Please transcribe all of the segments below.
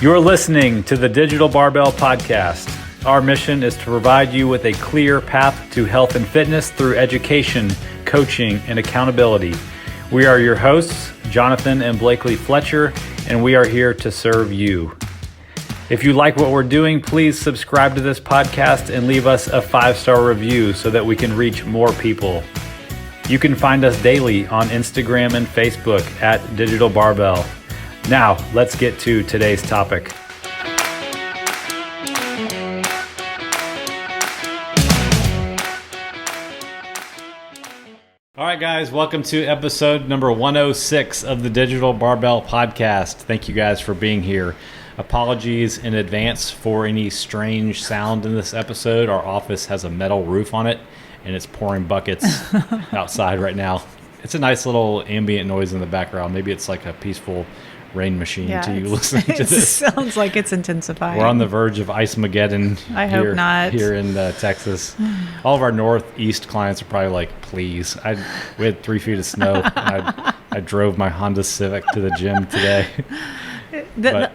You're listening to the Digital Barbell Podcast. Our mission is to provide you with a clear path to health and fitness through education, coaching, and accountability. We are your hosts, Jonathan and Blakely Fletcher, and we are here to serve you. If you like what we're doing, please subscribe to this podcast and leave us a 5-star review so that we can reach more people. You can find us daily on Instagram and Facebook at Digital Barbell. Now, let's get to today's topic. All right, guys, welcome to episode number 106 of the Digital Barbell Podcast. Thank you guys for being here. Apologies in advance for any strange sound in this episode. Our office has a metal roof on it, and it's pouring buckets outside right now. It's a nice little ambient noise in the background. Maybe it's like a peaceful rain machine to you listening to this. It sounds like it's intensifying. We're on the verge of Ice-mageddon. I hope not. Here in Texas. All of our Northeast clients are probably like, please. We had 3 feet of snow. And I drove my Honda Civic to the gym today.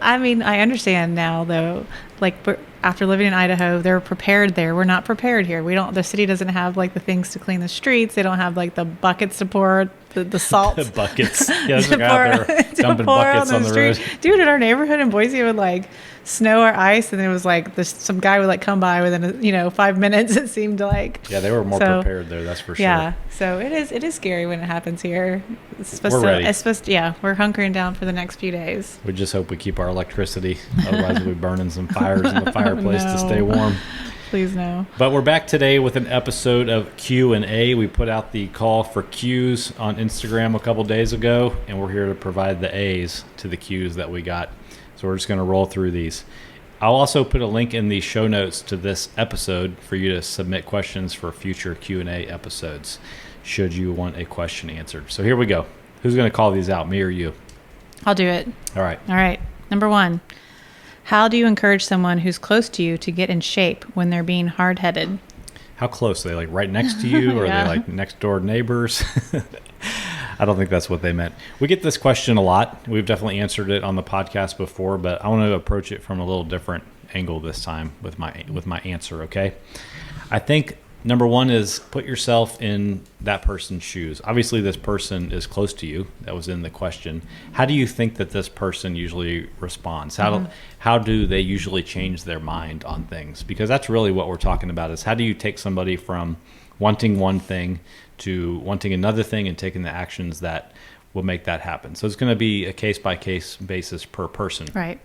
I understand now, though. Like, after living in Idaho, they're prepared there. We're not prepared here. The city doesn't have like the things to clean the streets. They don't have like the buckets to pour the salt. The buckets. Yeah, there's a guy out there dumping buckets on the road. Dude, in our neighborhood in Boise, it would like snow or ice, and it was like some guy would like come by within 5 minutes. It seemed like. Yeah, they were more prepared there. That's for sure. Yeah, so it is scary when it happens here. We're ready. We're hunkering down for the next few days. We just hope we keep our electricity. Otherwise, we'll be burning some fires in the fireplace to stay warm. Please no. But we're back today with an episode of Q&A. We put out the call for Qs on Instagram a couple days ago, and we're here to provide the As to the Qs that we got. So we're just going to roll through these. I'll also put a link in the show notes to this episode for you to submit questions for future Q&A episodes, should you want a question answered. So here we go. Who's going to call these out, me or you? I'll do it. All right. Number 1. How do you encourage someone who's close to you to get in shape when they're being hard-headed? How close? Are they like right next to you, or Yeah. are they like next door neighbors? I don't think that's what they meant. We get this question a lot. We've definitely answered it on the podcast before, but I want to approach it from a little different angle this time with my answer, okay? I think number 1 is put yourself in that person's shoes. Obviously, this person is close to you. That was in the question. How do you think that this person usually responds? How do they usually change their mind on things? Because that's really what we're talking about, is how do you take somebody from wanting one thing to wanting another thing and taking the actions that will make that happen. So it's going to be a case-by-case basis per person. Right.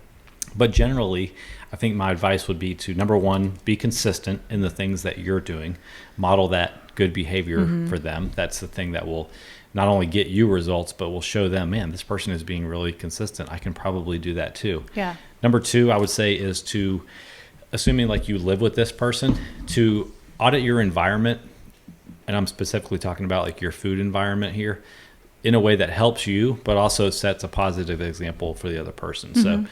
But generally, I think my advice would be to, number 1, be consistent in the things that you're doing. Model that good behavior for them. That's the thing that will not only get you results, but will show them, man, this person is being really consistent. I can probably do that too. Yeah. Number 2, I would say, is to, assuming like you live with this person, to audit your environment. And I'm specifically talking about like your food environment here, in a way that helps you, but also sets a positive example for the other person. So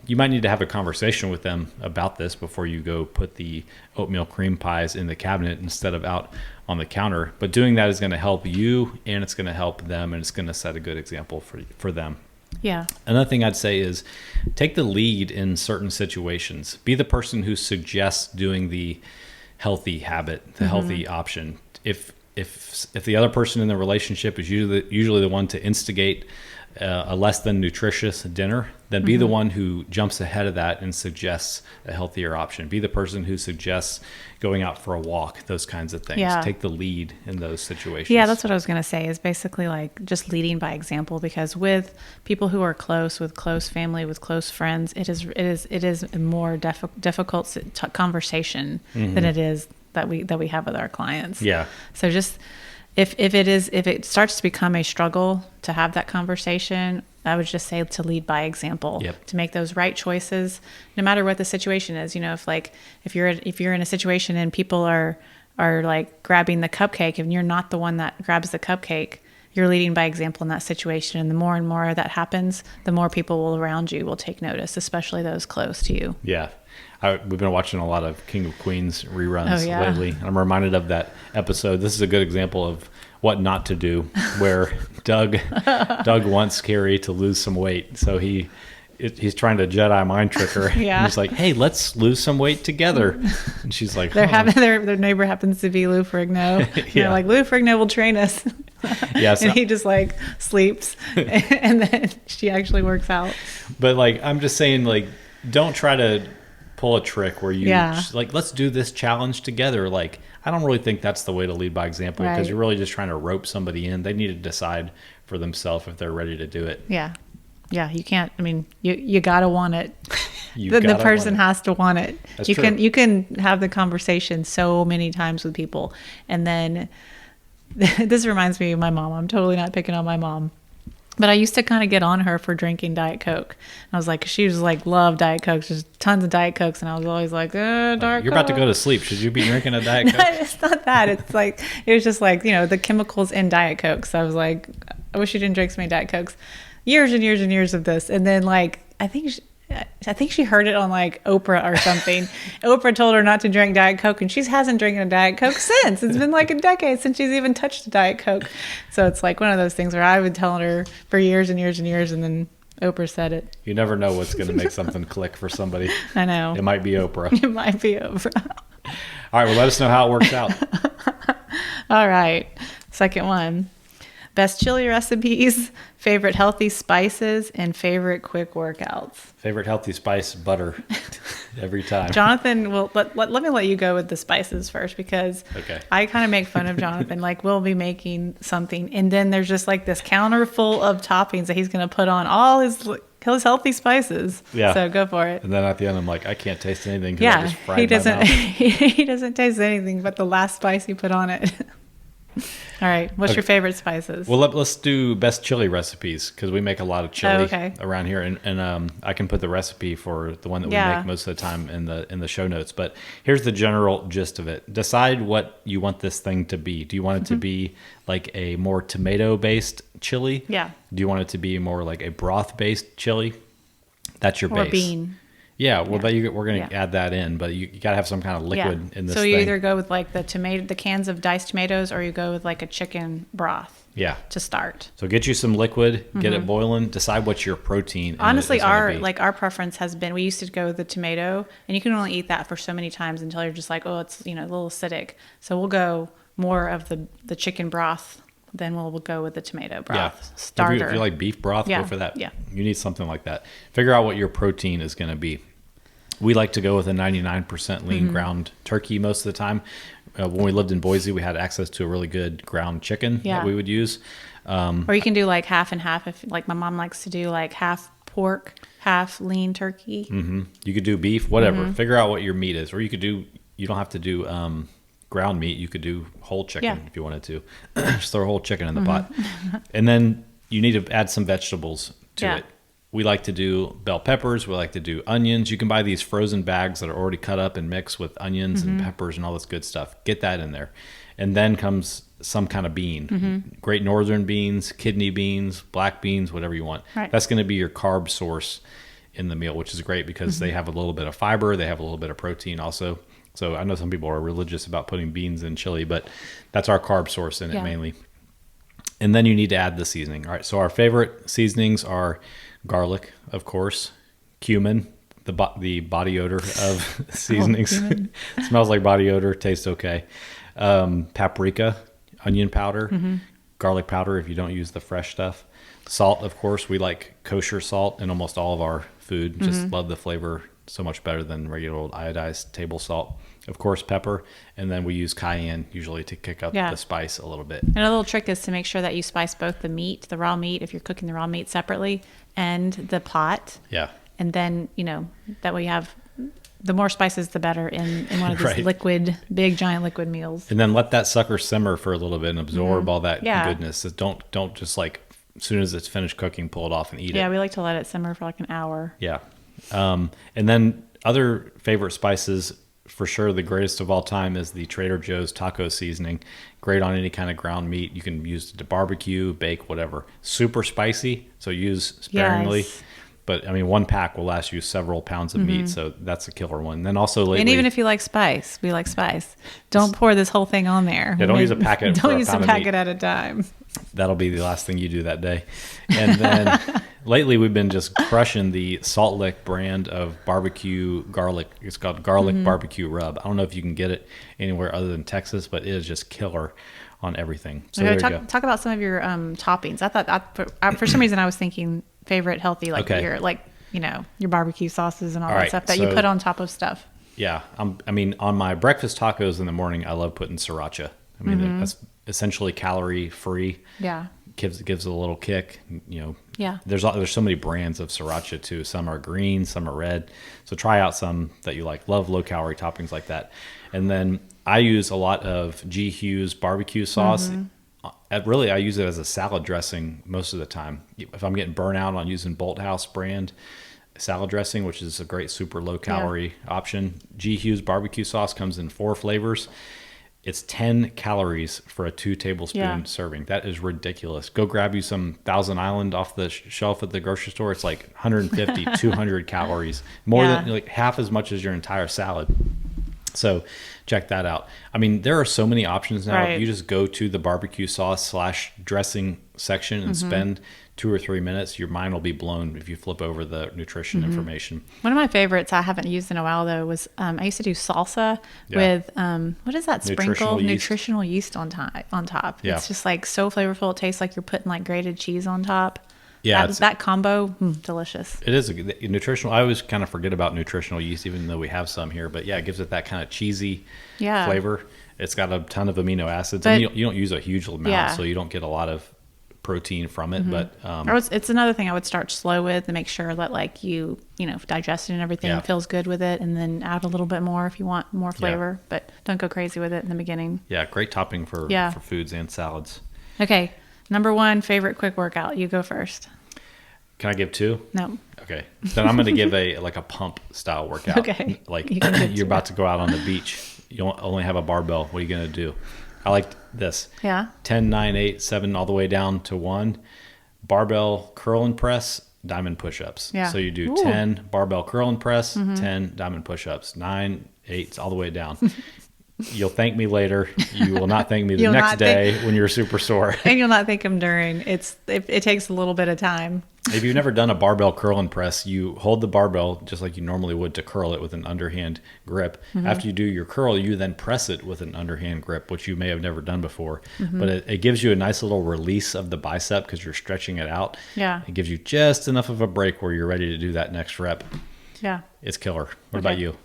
you might need to have a conversation with them about this before you go put the oatmeal cream pies in the cabinet instead of out on the counter. But doing that is going to help you, and it's going to help them, and it's going to set a good example for them. Yeah. Another thing I'd say is take the lead in certain situations. Be the person who suggests doing the healthy habit, the healthy option. If the other person in the relationship is usually the one to instigate a less than nutritious dinner, then be the one who jumps ahead of that and suggests a healthier option. Be the person who suggests going out for a walk, those kinds of things. Yeah. Take the lead in those situations. Yeah, that's what I was going to say, is basically like just leading by example, because with people who are close, with close family, with close friends, it is a more difficult conversation than it is that we have with our clients. Yeah. So just if it starts to become a struggle to have that conversation, I would just say to lead by example. Yep. To make those right choices, no matter what the situation is. If you're in a situation and people are like grabbing the cupcake, and you're not the one that grabs the cupcake, you're leading by example in that situation. And the more that happens, the more people around you will take notice, especially those close to you. Yeah. We've been watching a lot of King of Queens reruns lately. I'm reminded of that episode. This is a good example of what not to do, where Doug wants Carrie to lose some weight. So he he's trying to Jedi mind trick her. Yeah. And he's like, hey, let's lose some weight together. And she's like, their neighbor happens to be Lou Ferrigno. Yeah. They're like, Lou Ferrigno will train us. Yeah, so- and he just like sleeps, and then she actually works out. But like, I'm just saying, like, don't try to pull a trick where you like, let's do this challenge together. Like, I don't really think that's the way to lead by example, because you're really just trying to rope somebody in. They need to decide for themselves if they're ready to do it. Yeah. You can't. I mean, you gotta want it. You the gotta person want it. has to want it. That's you true. can have the conversation so many times with people, and then this reminds me of my mom. I'm totally not picking on my mom. But I used to kind of get on her for drinking Diet Coke. I was like, she was like, love Diet Cokes. There's tons of Diet Cokes. And I was always like, Diet Coke. You're about to go to sleep. Should you be drinking a Diet Coke? No, it's not that. It's like, it was just like, the chemicals in Diet Coke. So I was like, I wish you didn't drink so many Diet Cokes. Years and years and years of this. And then like, I think she heard it on like Oprah or something. Oprah told her not to drink Diet Coke, and she hasn't drinking a Diet Coke since. It's been like a decade since she's even touched a Diet Coke. So it's like one of those things where I've been telling her for years and years and years, and then Oprah said it. You never know what's going to make something click for somebody. I know. It might be Oprah. It might be Oprah. All right, well, let us know how it works out. All right. Second one. Best chili recipes, favorite healthy spices, and favorite quick workouts. Favorite healthy spice, butter. Every time. Jonathan, let me let you go with the spices first, because I kind of make fun of Jonathan. Like, we'll be making something, and then there's just like this counter full of toppings that he's going to put on all his healthy spices. Yeah. So go for it. And then at the end, I'm like, I can't taste anything. I Yeah. just fried He my doesn't. mouth. He doesn't taste anything but the last spice he put on it. All right. What's your favorite spices? Well, let's do best chili recipes, because we make a lot of chili around here, and I can put the recipe for the one that we make most of the time in the show notes. But here's the general gist of it. Decide what you want this thing to be. Do you want it to be like a more tomato-based chili? Yeah. Do you want it to be more like a broth-based chili? That's your base. Or bean. Yeah, well, we're going to add that in, but you got to have some kind of liquid in this So you thing. either go with like the cans of diced tomatoes, or you go with like a chicken broth. Yeah. To start. So get you some liquid, get it boiling, decide what's your protein. Honestly, our preference has been, we used to go with the tomato, and you can only eat that for so many times until you're just like, oh, it's a little acidic. So we'll go more of the chicken broth. Then we'll go with the tomato broth starter. If you like beef broth, go for that. Yeah. You need something like that. Figure out what your protein is going to be. We like to go with a 99% lean ground turkey most of the time. When we lived in Boise, we had access to a really good ground chicken that we would use. Or you can do like half and half. If like my mom likes to do like half pork, half lean turkey. Mm-hmm. You could do beef, whatever. Figure out what your meat is. Or you don't have to do ground meat. You could do whole chicken if you wanted to. Just throw a whole chicken in the pot. And then you need to add some vegetables to it. We like to do bell peppers. We like to do onions. You can buy these frozen bags that are already cut up and mixed with onions and peppers and all this good stuff. Get that in there. And then comes some kind of bean. Great northern beans, kidney beans, black beans, whatever you want. Right. That's going to be your carb source in the meal, which is great because they have a little bit of fiber. They have a little bit of protein also. So I know some people are religious about putting beans in chili, but that's our carb source in it mainly. And then you need to add the seasoning. All right. So our favorite seasonings are garlic, of course, cumin, the body odor of seasonings. Smells like body odor, tastes okay. Paprika, onion powder, garlic powder if you don't use the fresh stuff. Salt, of course, we like kosher salt in almost all of our food. Just love the flavor so much better than regular old iodized table salt. Of course, pepper, and then we use cayenne usually to kick up the spice a little bit. And a little trick is to make sure that you spice both the meat, the raw meat, if you're cooking the raw meat separately, and the pot. Yeah. And then, that way you have the more spices, the better in one of these liquid, big, giant liquid meals. And then let that sucker simmer for a little bit and absorb all that goodness. So don't just like, as soon as it's finished cooking, pull it off and eat it. Yeah, we like to let it simmer for like an hour. Yeah. And then other favorite spices, for sure, the greatest of all time is the Trader Joe's taco seasoning. Great on any kind of ground meat. You can use it to barbecue, bake, whatever. Super spicy, so use sparingly. But I mean, one pack will last you several pounds of meat, so that's a killer one. Then also lately, And even if you like spice, we like spice. Don't pour this whole thing on there. Yeah, don't use a packet for Don't a use a pound of packet meat. at a time. That'll be the last thing you do that day. And then lately we've been just crushing the Salt Lick brand of barbecue garlic. It's called garlic barbecue rub. I don't know if you can get it anywhere other than Texas, but it is just killer on everything. So there you go. Talk about some of your toppings. I thought for some reason I was thinking favorite healthy, like Okay. your barbecue sauces and all All that right, stuff that you so- put on top of stuff. Yeah. I mean, on my breakfast tacos in the morning, I love putting sriracha. I mean, that's essentially calorie free. Yeah. Gives it a little kick. Yeah. There's so many brands of sriracha too. Some are green, some are red. So try out some that you like. Love low calorie toppings like that. And then I use a lot of G. Hughes barbecue sauce. Really, I use it as a salad dressing most of the time. If I'm getting burnt out on using Bolthouse brand salad dressing, which is a great super low calorie option, G. Hughes barbecue sauce comes in 4 flavors. It's 10 calories for a 2 tablespoon serving. That is ridiculous. Go grab you some Thousand Island off the shelf at the grocery store. It's like 150, 200 calories, more than like half as much as your entire salad. So check that out. I mean, there are so many options now. Right. If you just go to the barbecue sauce / dressing section and spend 2 or 3 minutes, your mind will be blown if you flip over the nutrition information. One of my favorites I haven't used in a while though was I used to do salsa with what is that sprinkle nutritional yeast on top. Yeah. It's just like so flavorful. It tastes like you're putting like grated cheese on top. Yeah, that combo, delicious. It is a nutritional. I always kind of forget about nutritional yeast, even though we have some here. But yeah, it gives it that kind of cheesy flavor. It's got a ton of amino acids, and you don't use a huge amount, so you don't get a lot of protein from it. But it's another thing I would start slow with to make sure that like you digestion and everything feels good with it, and then add a little bit more if you want more flavor. But don't go crazy with it in the beginning. Yeah, great topping for foods and salads. Okay. Number 1 favorite quick workout. You go first. Can I give 2? No. Okay. Then I'm going to give a pump style workout. Okay. Like you're about to go out on the beach. You only have a barbell. What are you going to do? I like this. Yeah. 10, 9, 8, 7, all the way down to 1. Barbell curl and press, diamond push-ups. Yeah. So you do 10 barbell curl and press, 10 diamond push-ups, 9, 8, all the way down. You'll thank me later. You will not thank me the next day when you're super sore. And you'll not thank them during. It takes a little bit of time. If you've never done a barbell curl and press, you hold the barbell just like you normally would to curl it with an underhand grip. After you do your curl, you then press it with an underhand grip, which you may have never done before. But it gives you a nice little release of the bicep because you're stretching it out. Yeah. It gives you just enough of a break where you're ready to do that next rep. Yeah. It's killer. What about you?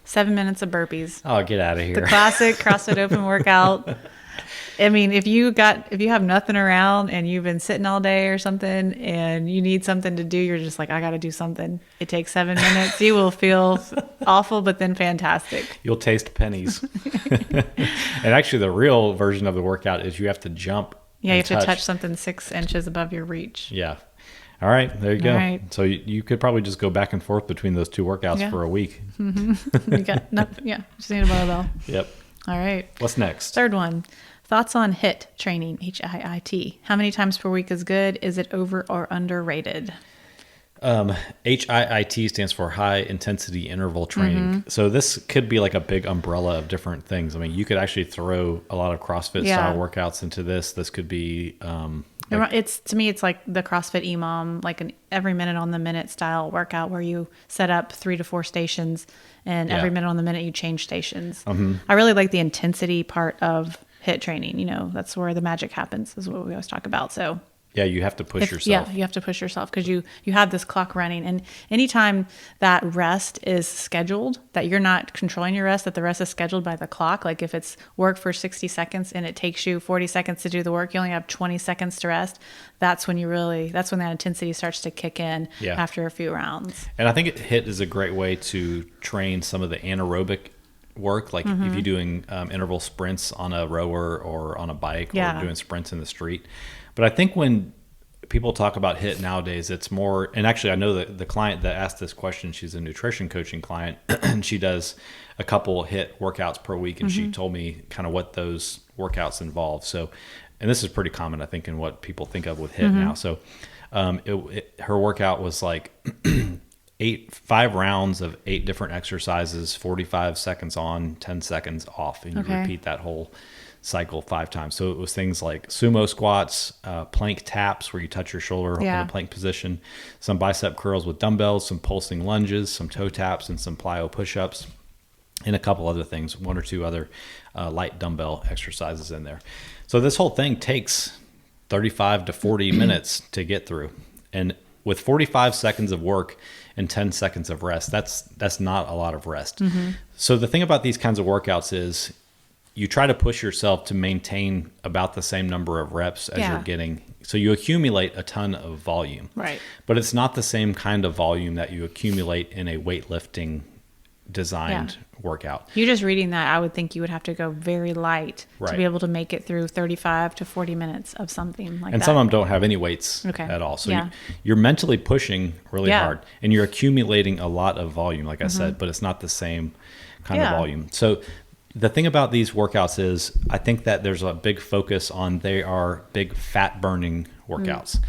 7 minutes of burpees. Oh, get out of here. The classic CrossFit Open workout. I mean, if you have nothing around and you've been sitting all day or something and you need something to do, you're just like, I got to do something. It takes 7 minutes. You will feel awful, but then fantastic. You'll taste pennies. And actually, the real version of the workout is you have to jump. Yeah, you have to touch something 6 inches above your reach. Yeah. All right, there you go. All right. So you could probably just go back and forth between those 2 workouts for a week. You got nothing. Yeah, just need a barbell. Yep. All right. What's next? Third one. Thoughts on HIIT training, HIIT. How many times per week is good? Is it over or underrated? HIIT stands for high intensity interval training. So this could be like a big umbrella of different things. I mean, you could actually throw a lot of CrossFit style workouts into this. This could be To me, it's like the CrossFit EMOM, like an every minute on the minute style workout where you set up 3 to 4 stations and every minute on the minute you change stations. I really like the intensity part of HIIT training. That's where the magic happens, is what we always talk about. So yeah, you have to push yourself. Yeah, you have to push yourself because you have this clock running. And anytime that rest is scheduled, that you're not controlling your rest, that the rest is scheduled by the clock. Like if it's work for 60 seconds and it takes you 40 seconds to do the work, you only have 20 seconds to rest. That's when that intensity starts to kick in after a few rounds. And I think HIIT is a great way to train some of the anaerobic work, like if you're doing interval sprints on a rower or on a bike or doing sprints in the street. But I think when people talk about HIIT nowadays, it's more, and actually I know that the client that asked this question, she's a nutrition coaching client, and she does a couple HIIT workouts per week, and she told me kind of what those workouts involve. So, and this is pretty common, I think, in what people think of with HIIT now. So her workout was like 5 rounds of 8 different exercises, 45 seconds on, 10 seconds off, and you repeat that whole cycle 5 times. So it was things like sumo squats, plank taps where you touch your shoulder in a plank position, some bicep curls with dumbbells, some pulsing lunges, some toe taps, and some plyo push-ups, and a couple other things, 1 or 2 other light dumbbell exercises in there. So this whole thing takes 35 to 40 minutes to get through. And with 45 seconds of work and 10 seconds of rest, that's not a lot of rest. So the thing about these kinds of workouts is you try to push yourself to maintain about the same number of reps as you're getting. So you accumulate a ton of volume. Right. But it's not the same kind of volume that you accumulate in a weightlifting designed workout. You just reading that, I would think you would have to go very light to be able to make it through 35 to 40 minutes of something like that. And some of them don't have any weights at all. So you're mentally pushing really hard, and you're accumulating a lot of volume, like I said, but it's not the same kind of volume. So the thing about these workouts is I think that there's a big focus on they are big fat burning workouts.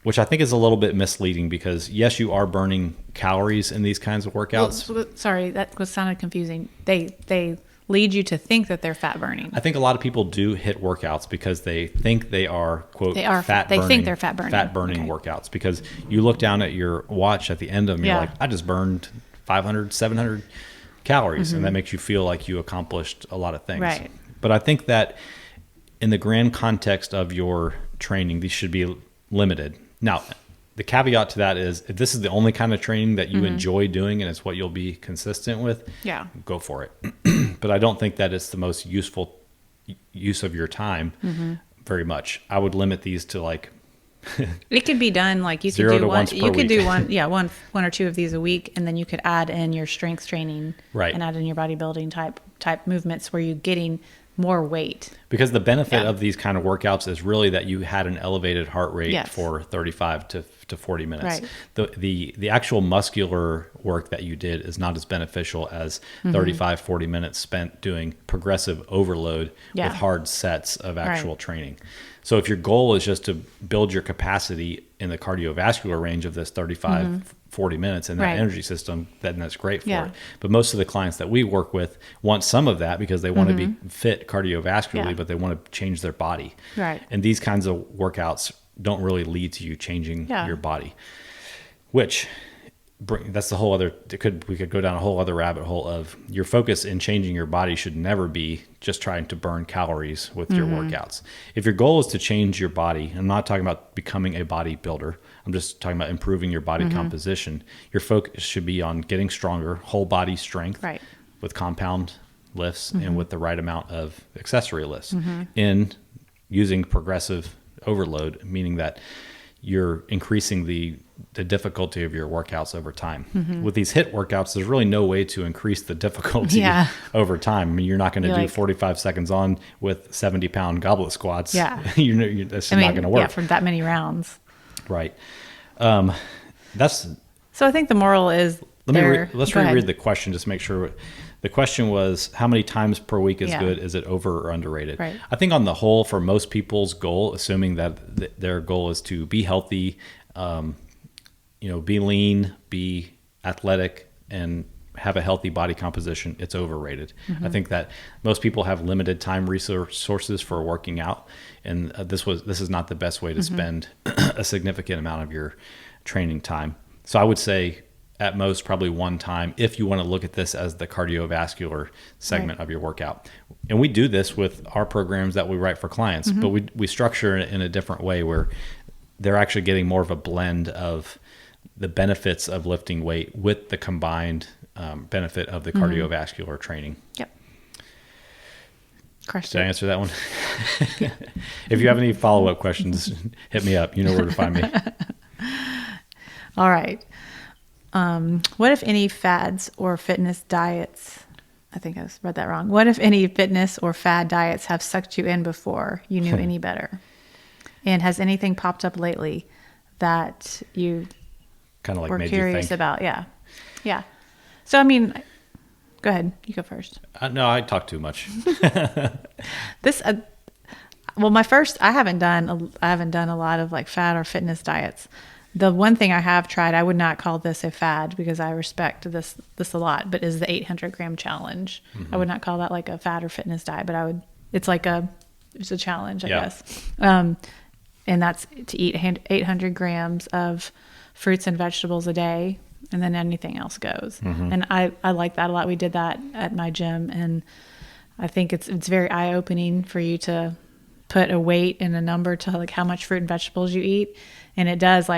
Which I think is a little bit misleading because yes, you are burning calories in these kinds of workouts. Well, sorry, that sounded confusing. They lead you to think that they're fat burning. I think a lot of people do HIIT workouts because they think they are, quote, fat burning. They think they're fat burning workouts because you look down at your watch at the end of them, you're like, I just burned 500, 700 calories, and that makes you feel like you accomplished a lot of things. Right. But I think that in the grand context of your training, these should be limited. Now, the caveat to that is if this is the only kind of training that you enjoy doing and it's what you'll be consistent with, go for it. But I don't think that it's the most useful use of your time very much. I would limit these to like it could be done like you could do one. You could do one or 2 of these a week, and then you could add in your strength training, and add in your bodybuilding type movements where you're getting more weight. Because the benefit of these kind of workouts is really that you had an elevated heart rate for 35 to 40 minutes. Right. The actual muscular work that you did is not as beneficial as 35, 40 minutes spent doing progressive overload with hard sets of actual training. So if your goal is just to build your capacity in the cardiovascular range of this 35, 40 minutes in that energy system, then that's great for it. But most of the clients that we work with want some of that because they want to be fit cardiovascularly, but they want to change their body. Right. And these kinds of workouts don't really lead to you changing your body, which that's the whole other, we could go down a whole other rabbit hole of your focus in changing your body should never be just trying to burn calories with your workouts. If your goal is to change your body, I'm not talking about becoming a bodybuilder, I'm just talking about improving your body composition. Your focus should be on getting stronger, whole body strength with compound lifts and with the right amount of accessory lifts in using progressive overload, meaning that you're increasing the difficulty of your workouts over time. With these HIIT workouts, there's really no way to increase the difficulty over time. I mean, you're not going to do 45 seconds on with 70-pound goblet squats. That's not going to work. For that many rounds. Right. So I think the moral is let's reread the question just to make sure. The question was, how many times per week is good? Is it over or underrated? Right. I think on the whole, for most people's goal, assuming that their goal is to be healthy, be lean, be athletic, and have a healthy body composition, it's overrated. I think that most people have limited time resources for working out, and this is not the best way to spend a significant amount of your training time. So I would say at most probably one time if you want to look at this as the cardiovascular segment of your workout. And we do this with our programs that we write for clients, but we structure it in a different way where they're actually getting more of a blend of the benefits of lifting weight with the combined benefit of the cardiovascular training. Yep. Did I answer that one? If you have any follow-up questions, hit me up. You know where to find me. All right. What if any fads or fitness diets, I think I read that wrong. What if any fitness or fad diets have sucked you in before you knew any better? And has anything popped up lately that you Kind of like were made you curious think. about? Yeah. Yeah. So, I mean, go ahead. You go first. No, I talk too much. This, well, I haven't done a lot of like fad or fitness diets. The one thing I have tried, I would not call this a fad because I respect this a lot, but is the 800-gram challenge. I would not call that like a fad or fitness diet, but it's a challenge, I Yeah. guess. And that's to eat 800 grams of fruits and vegetables a day, and then anything else goes. And I like that a lot. We did that at my gym, and I think it's very eye-opening for you to put a weight and a number to like how much fruit and vegetables you eat, and it does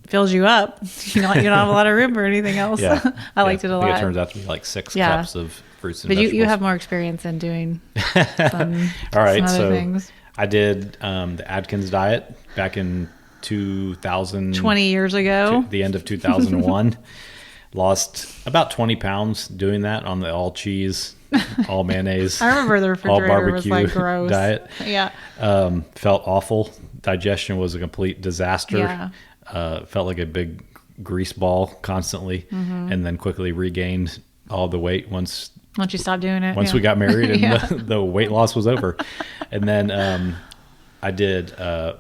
fills you up. You don't have a lot of room for anything else. Yeah. I liked it a I think lot. it turns out to be like 6 Yeah. cups of fruits and But vegetables. you have more experience in doing some, All right, some other so things. I did the Atkins diet back in 2000. 20 years ago. The end of 2001. Lost about 20 pounds doing that on the all cheese, all mayonnaise, I remember the all refrigerator was barbecue like gross. diet. Yeah. Felt awful. Digestion was a complete disaster. Yeah. Felt like a big grease ball constantly, and then quickly regained all the weight once Once you stop doing it. we got married and Yeah. the weight loss was over. And then I did a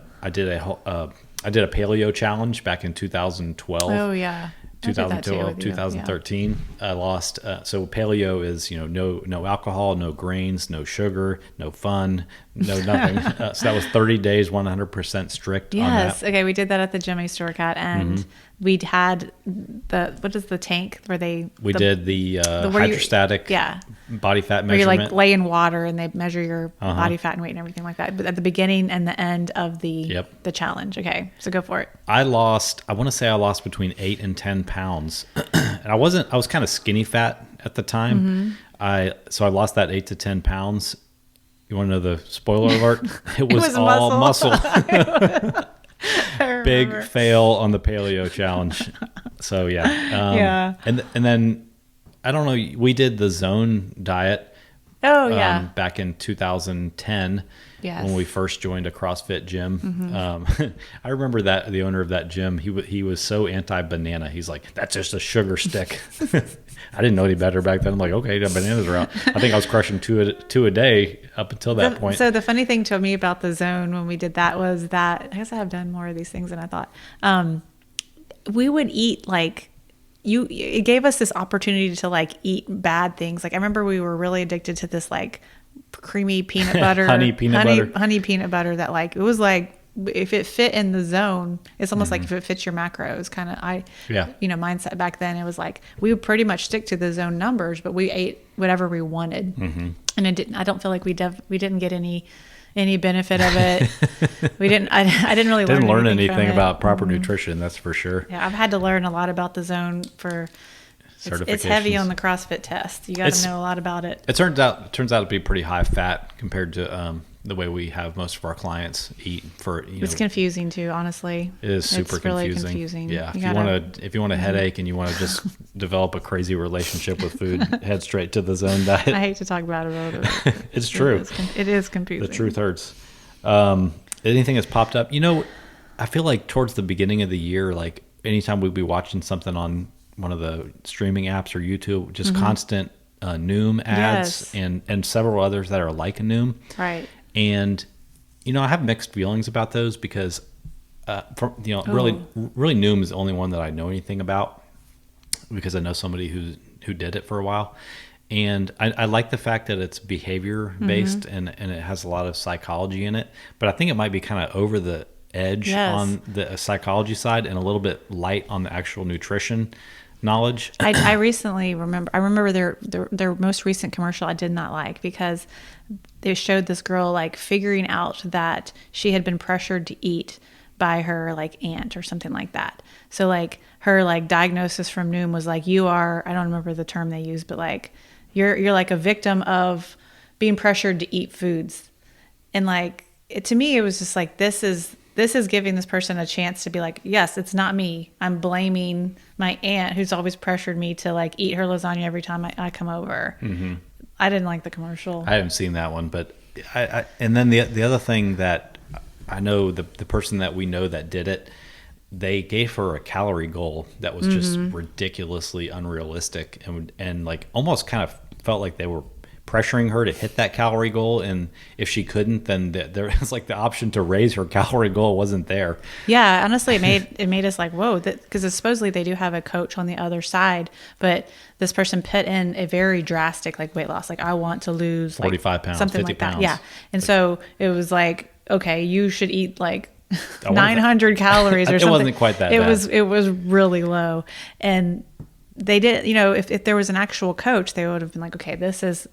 paleo challenge back in 2012. Oh yeah. I did that too 2012, with you. 2013. I lost. So paleo is, no alcohol, no grains, no sugar, no fun, no nothing. So that was 30 days, 100% strict Yeah. on Yes. that. Okay. We did that at the gym I used to work at, and we'd had what is the tank where they We did the where you- hydrostatic yeah. body fat where you measurement. like lay in water and they measure your body fat and weight and everything like that. But at the beginning and the end of the challenge. Okay. So go for it. I want to say I lost between 8 and 10 pounds. And I was kind of skinny fat at the time. So I lost that 8 to 10 pounds. You want to know the spoiler alert? It was all muscle. Big fail on the paleo challenge. So yeah. Yeah. And then I don't know, we did the zone diet. Oh yeah. Back in 2010. Yes. When we first joined a CrossFit gym. I remember that the owner of that gym, he was so anti-banana. He's like, that's just a sugar stick. I didn't know any better back then. I'm like, okay, the bananas are out. I think I was crushing two a day up until that point. So the funny thing to me about the zone when we did that was that, I guess I have done more of these things than I thought. We would eat it gave us this opportunity to like eat bad things. Like I remember we were really addicted to this like creamy peanut butter, honey peanut butter that like, it was like, if it fit in the zone, it's almost like if it fits your macros kind of, mindset back then. It was like, we would pretty much stick to the zone numbers, but we ate whatever we wanted. And I don't feel like we didn't get any benefit of it. I didn't really learn anything anything from about it. proper nutrition. That's for sure. Yeah. I've had to learn a lot about the zone for, it's heavy on the CrossFit test. You got to know a lot about it. It turns out to be pretty high fat compared to the way we have most of our clients eat. It's confusing too, honestly. It is super really confusing. Yeah, if you want a Mm-hmm. headache and you want to just develop a crazy relationship with food, head straight to the zone diet. I hate to talk about it, but it's true. It is confusing. The truth hurts. Anything that's popped up, I feel like towards the beginning of the year, like anytime we'd be watching something on one of the streaming apps or YouTube, just constant Noom ads and several others that are like a Noom. Right. And, I have mixed feelings about those because, really Noom is the only one that I know anything about because I know somebody who did it for a while. And I like the fact that it's behavior based and it has a lot of psychology in it, but I think it might be kind of over the edge on the psychology side and a little bit light on the actual nutrition knowledge. I recently remember their most recent commercial I did not like because they showed this girl like figuring out that she had been pressured to eat by her like aunt or something like that. So like her like diagnosis from Noom was like, I don't remember the term they used, but like you're like a victim of being pressured to eat foods. And like to me it was just like this is giving this person a chance to be like, yes, it's not me. I'm blaming my aunt who's always pressured me to like eat her lasagna every time I come over. I didn't like the commercial. I haven't seen that one, but and then the other thing that I know the person that we know that did it, they gave her a calorie goal that was just ridiculously unrealistic, and like almost kind of felt like they were pressuring her to hit that calorie goal, and if she couldn't, then there was like the option to raise her calorie goal wasn't there. Yeah, honestly, it made us like, whoa, because supposedly they do have a coach on the other side, but this person put in a very drastic like weight loss, like I want to lose 45 pounds, something 50 like that. pounds. Yeah, and so it was like, okay, you should eat like 900 calories or it something. wasn't quite that bad. It was really low, and they did, if there was an actual coach, they would have been like, okay, this is,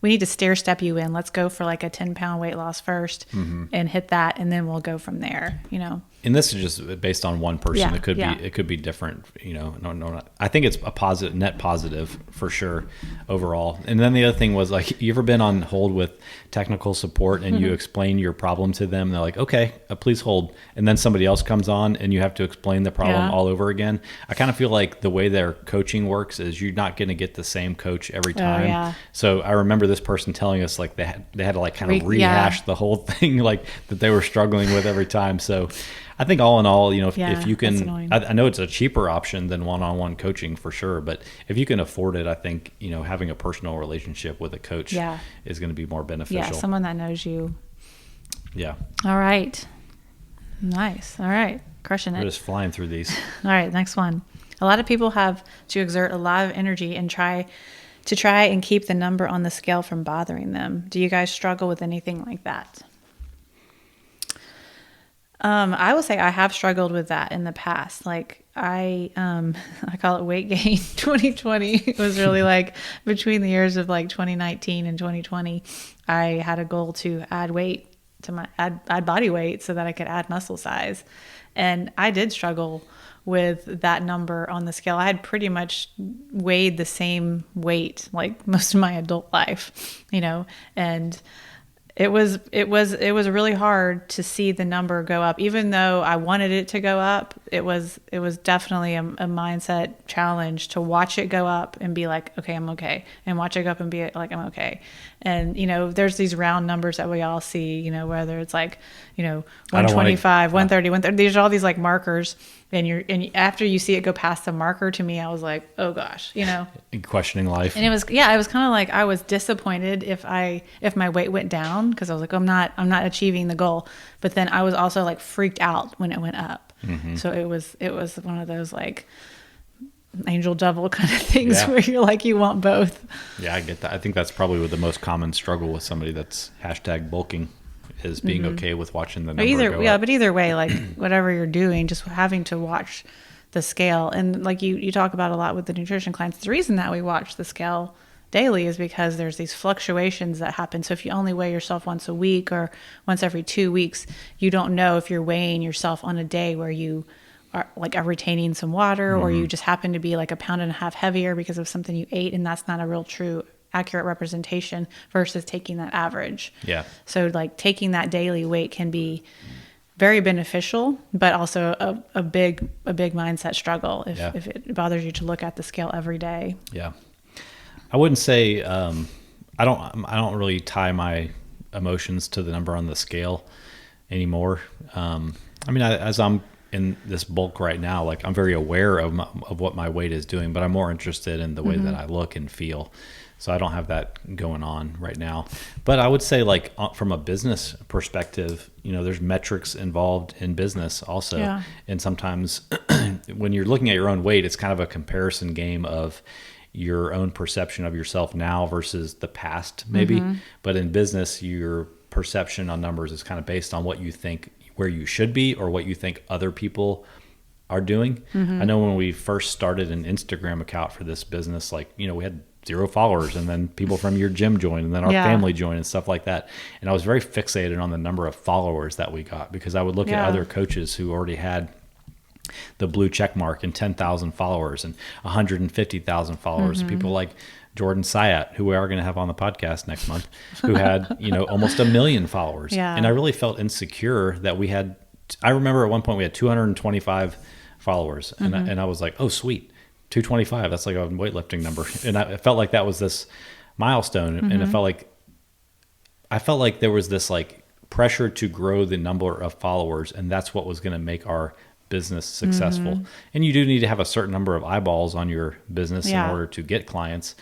we need to stair step you in. Let's go for like a 10-pound weight loss first and hit that. And then we'll go from there, And this is just based on one person. Yeah, It could be different, no. I think it's a positive, net positive for sure overall. And then the other thing was like, you ever been on hold with technical support and you explain your problem to them? They're like, okay, please hold. And then somebody else comes on and you have to explain the problem all over again. I kind of feel like the way their coaching works is you're not going to get the same coach every time. Yeah. So I remember this person telling us like they had to like kind of rehash the whole thing, like that they were struggling with every time. So I think all in all, if you can, I know it's a cheaper option than one-on-one coaching for sure, but if you can afford it, I think, having a personal relationship with a coach is going to be more beneficial. Yeah, someone that knows you. Yeah. All right. Nice. All right. Crushing it. We're just flying through these. All right, next one. A lot of people have to exert a lot of energy and try and keep the number on the scale from bothering them. Do you guys struggle with anything like that? I will say I have struggled with that in the past. Like I call it weight gain 2020. It was really like between the years of like 2019 and 2020, I had a goal to add weight to add body weight so that I could add muscle size. And I did struggle with that number on the scale. I had pretty much weighed the same weight like most of my adult life, and it was really hard to see the number go up. Even though I wanted it to go up, it was definitely a mindset challenge to watch it go up and be like, okay, I'm okay. And watch it go up and be like, I'm okay. And, there's these round numbers that we all see, whether it's like, 125, 130, 130, these are all these like markers. And after you see it go past the marker, to me, I was like, oh gosh, questioning life. And it was kind of like I was disappointed if my weight went down, because I was like, I'm not achieving the goal. But then I was also like freaked out when it went up. Mm-hmm. So it was one of those like angel devil kind of things where you're like, you want both. Yeah, I get that. I think that's probably the most common struggle with somebody that's #bulking. Is being okay with watching the number go up. But either way, like whatever you're doing, just having to watch the scale. And like you talk about a lot with the nutrition clients, the reason that we watch the scale daily is because there's these fluctuations that happen. So if you only weigh yourself once a week or once every 2 weeks, you don't know if you're weighing yourself on a day where you are retaining some water, or you just happen to be like 1.5 pounds heavier because of something you ate, and that's not a real true accurate representation versus taking that average. Yeah. So like taking that daily weight can be very beneficial, but also a big mindset struggle if it bothers you to look at the scale every day. Yeah. I wouldn't say, I don't really tie my emotions to the number on the scale anymore. As I'm in this bulk right now, like I'm very aware of what my weight is doing, but I'm more interested in the way that I look and feel. So I don't have that going on right now. But I would say like from a business perspective, there's metrics involved in business also. Yeah. And sometimes when you're looking at your own weight, it's kind of a comparison game of your own perception of yourself now versus the past maybe. But in business, your perception on numbers is kind of based on what you think where you should be or what you think other people are doing. I know when we first started an Instagram account for this business, like, we had 0 followers, and then people from your gym joined, and then our family joined and stuff like that. And I was very fixated on the number of followers that we got, because I would look at other coaches who already had the blue check mark and 10,000 followers and 150,000 followers. People like Jordan Sayat, who we are going to have on the podcast next month, who had, almost 1 million followers. Yeah. And I really felt insecure that we had, I remember at one point we had 225 followers, and I was like, oh, sweet. 225, that's like a weightlifting number. And it felt like that was this milestone. And I felt like there was this like pressure to grow the number of followers, and that's what was going to make our business successful. And you do need to have a certain number of eyeballs on your business in order to get clients.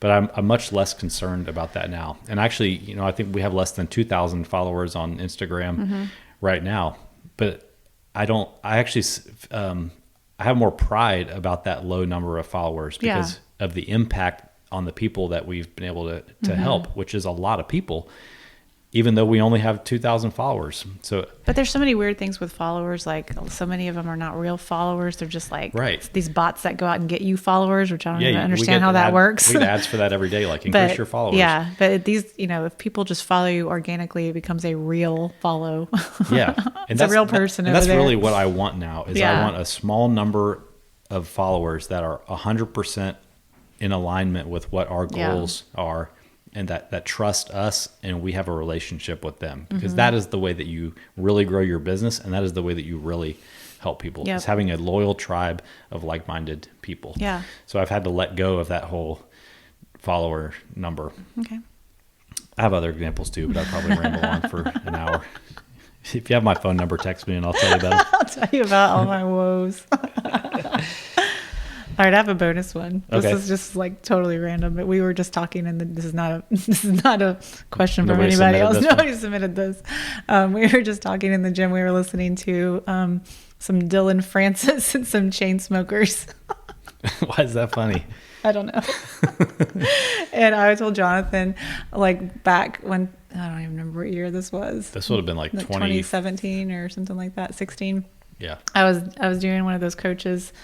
But I'm much less concerned about that now. And actually, I think we have less than 2,000 followers on Instagram right now. But I have more pride about that low number of followers because of the impact on the people that we've been able to help, which is a lot of people, even though we only have 2,000 followers. But there's so many weird things with followers. Like, so many of them are not real followers. They're just like these bots that go out and get you followers, which I don't even understand how that works. We get ads for that every day, like increase your followers. Yeah, but these, if people just follow you organically, it becomes a real follow. Yeah, and that's a real person. And that's really what I want now. I want a small number of followers that are 100% in alignment with what our goals are. And that trust us, and we have a relationship with them, because that is the way that you really grow your business, and that is the way that you really help people. Is having a loyal tribe of like-minded people. Yeah. So I've had to let go of that whole follower number. Okay. I have other examples too, but I'll probably ramble on for an hour. If you have my phone number, text me and I'll tell you about it. I'll tell you about all my woes. All right, I have a bonus one. This is just like totally random, but we were just talking, and this is not a question from anybody else. Nobody submitted this. We were just talking in the gym. We were listening to some Dylan Francis and some chain smokers. Why is that funny? I don't know. And I told Jonathan, like, back when, I don't even remember what year this was. This would have been like 2017 or something like that, 16. Yeah. I was doing one of those coaches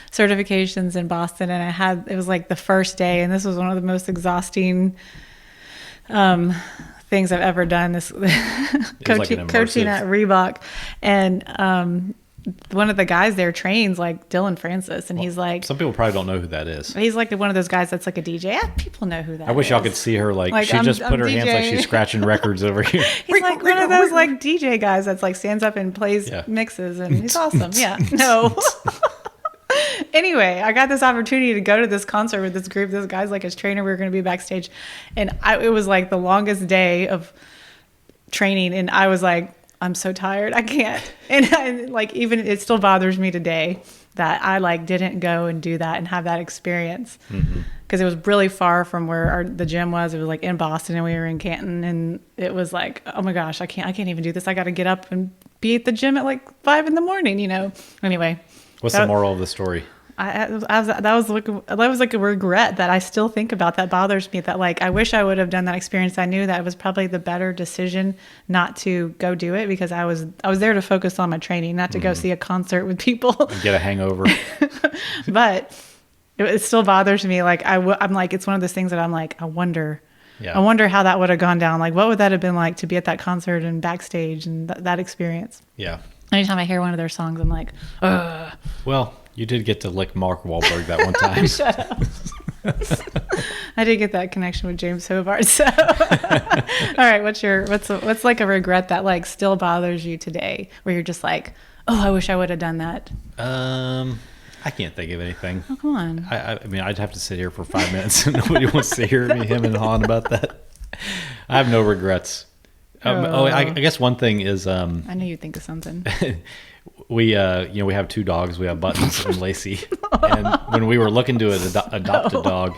certifications in Boston, and it was like the first day, and this was one of the most exhausting things I've ever done. This coaching at Reebok, and one of the guys there trains like Dylan Francis, and he's like, some people probably don't know who that is. He's like one of those guys that's like a DJ. Yeah, people know who that is. I wish y'all could see her. Like she just put her hands like she's scratching records over here. He's like one of those like DJ guys that's like stands up and plays mixes, and he's awesome. Yeah, no. Anyway, I got this opportunity to go to this concert with this group. This guy's like his trainer. We were going to be backstage, and it was like the longest day of training, and I was like, I'm so tired, I can't. And like, even it still bothers me today that I like didn't go and do that and have that experience, because it was really far from where the gym was. It was like in Boston, and we were in Canton, and it was like, oh my gosh, I can't even do this. I got to get up and be at the gym at like 5 a.m. Anyway. What's the moral of the story? That was like a regret that I still think about. That bothers me. That like I wish I would have done that experience. I knew that it was probably the better decision not to go do it, because I was there to focus on my training, not to go see a concert with people and get a hangover. But it still bothers me. Like I'm like, it's one of those things that I'm like, I wonder how that would have gone down. Like, what would that have been like to be at that concert and backstage and that experience? Yeah. Anytime I hear one of their songs, I'm like, ugh. Well, you did get to lick Mark Wahlberg that one time. Shut up. I did get that connection with James Hobart. So, all right, what's like a regret that like still bothers you today, where you're just like, oh, I wish I would have done that? I can't think of anything. Oh, come on. I mean, I'd have to sit here for 5 minutes, and nobody wants to hear me him and hawing about that. I have no regrets. I guess one thing is I know you'd think of something. We have 2 dogs. We have Buttons and Lacey. And when we were looking to adopt a dog,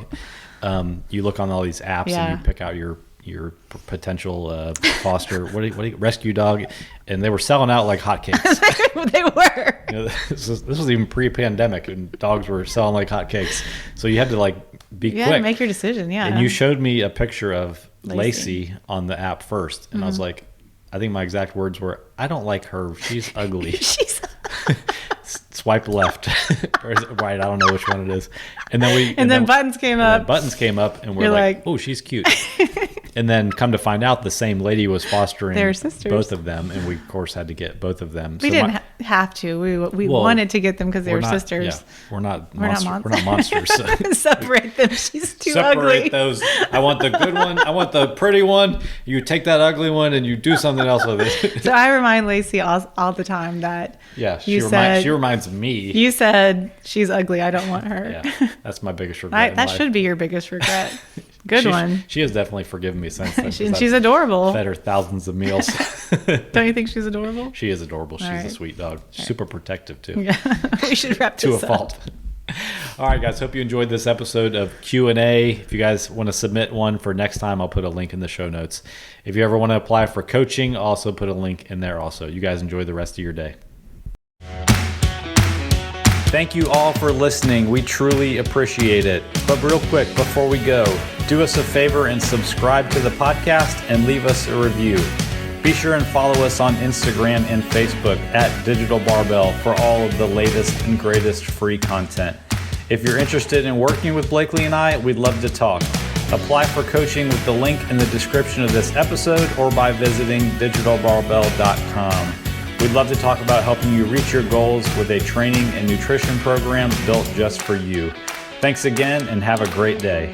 you look on all these apps and you pick out your potential foster rescue dog, and they were selling out like hotcakes. They were. This was even pre-pandemic, and dogs were selling like hotcakes. So you had to like be quick. To make your decision. Yeah. And you showed me a picture of Lacey on the app first, and I was like, I think my exact words were, I don't like her. She's ugly. Swipe left or right. I don't know which one it is. And then Buttons came up. Buttons came up, and we're like, oh, she's cute. And then come to find out, the same lady was fostering both of them, and we of course had to get both of them. We didn't have to. We wanted to get them because they were sisters. Yeah, we're not monsters. So. Separate them. She's too ugly. Separate those. I want the good one. I want the pretty one. You take that ugly one and you do something else with it. So I remind Lacey all the time that she reminds me. You said she's ugly. I don't want her. Yeah, that's my biggest regret. That should be your biggest regret. Good one. She has definitely forgiven me since then. And she's adorable. Fed her thousands of meals. Don't you think she's adorable? She is adorable. She's right. a sweet dog. Super protective too. Yeah. We should wrap To this a up. fault. All right, guys. Hope you enjoyed this episode of Q&A. If you guys want to submit one for next time, I'll put a link in the show notes. If you ever want to apply for coaching, I'll also put a link in there also. You guys enjoy the rest of your day. Thank you all for listening. We truly appreciate it. But real quick, before we go, do us a favor and subscribe to the podcast and leave us a review. Be sure and follow us on Instagram and Facebook at Digital Barbell for all of the latest and greatest free content. If you're interested in working with Blakely and I, we'd love to talk. Apply for coaching with the link in the description of this episode or by visiting digitalbarbell.com. We'd love to talk about helping you reach your goals with a training and nutrition program built just for you. Thanks again and have a great day.